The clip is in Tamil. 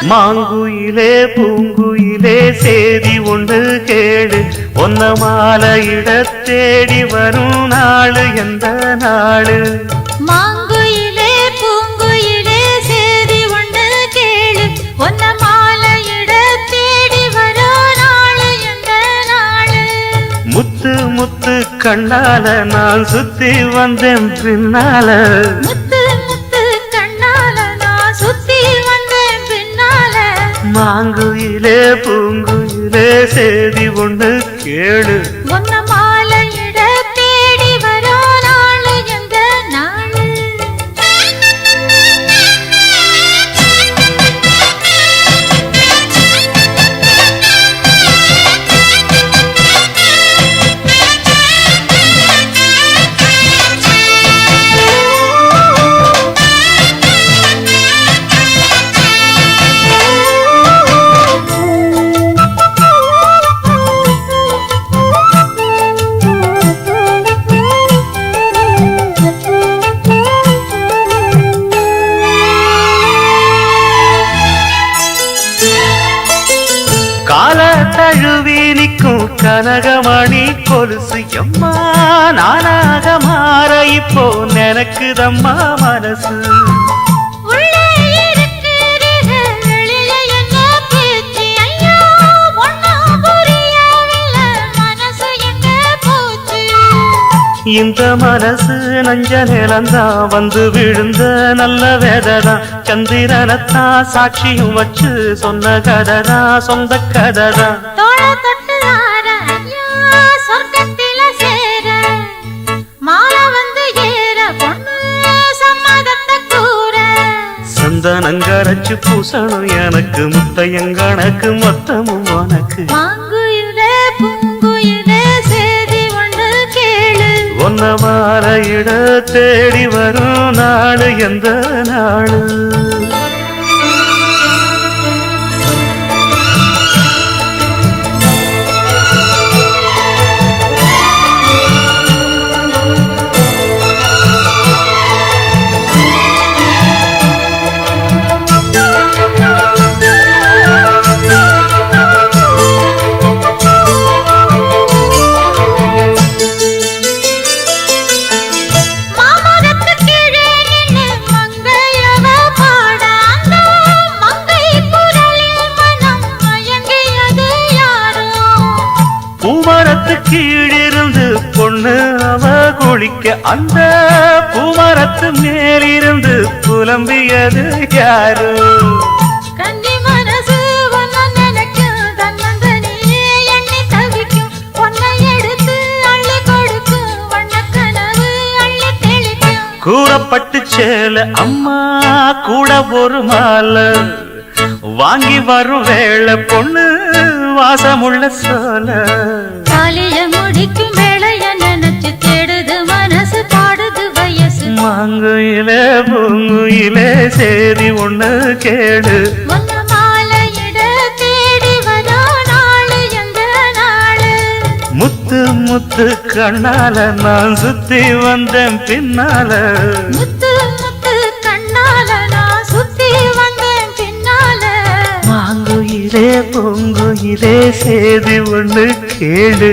மாங்குயிலே பூங்குயிலே சேதி ஒன்று கேடு ஒன்ன மாலையிட தேடி வரும் நாளு எந்த நாளு மாங்குயிலே பூங்குயிலே சேதி ஒன்று கேளு ஒன்ன மாலையிட தேடி வரும் நாளு எந்த நாளு முத்து முத்து கண்ணால நான் சுத்தி வந்தேன் பின்னால மாங்குயிலே பூங்குயிலே சேதி ஒன்று கேளு ஒன்ன மாலையிட தேடி வரோ நாளு எந்த நாளு கால தழுவி நிற்கும் கனகமணி கொலுசு எம்மா நானாக மாற இப்போ நினைக்குதம்மா மனசு இந்த மனசு நஞ்ச நிலந்தான் வந்து விழுந்த நல்ல வேததான் சந்திரனத்தான் சாட்சியும் வச்சு சொன்ன கததான் சொந்த கததான் சந்தனங்கரைச்சு பூசணும் எனக்கு முத்தையங்கணக்கு மொத்தமும் உனக்கு ஒன்ன மாலையிட தேடி வரும் நாடு எந்த நாடு பூமரத்து கீழிருந்து பொண்ணு அவ குளிக்க அந்த பூமரத்து மேலிருந்து புலம்பியது யாரு கன்னி மனசு நினைக்கும் தன்னந்தனியே எண்ணி தவிக்கும் பொன்னை எடுத்து அள்ளி கொடுக்கும் வண்ணக்கனவு அள்ளி தெளிக்கும் கூறப்பட்டு சேல அம்மா கூட ஒரு மாலை வாங்கி வரும் வேளை பொண்ணு வாசமுள்ள சோல காலிய முடிக்கும் வேளைய நினைச்சு தேடுது மனசு பாடுது வயசு மாங்குயிலே பூங்குயிலே சேதி ஒண்ணு கேடு ஒன்ன மாலையிட தேடி வரோ நாளு எந்த நாளு முத்து முத்து கண்ணால நான் சுத்தி வந்தேன் பின்னால முத்து முத்து கண்ணால நான் சுத்தி வந்தேன் பின்னால மாங்குயிலே பூங்குயிலே சேதி ஒண்ணு கேடு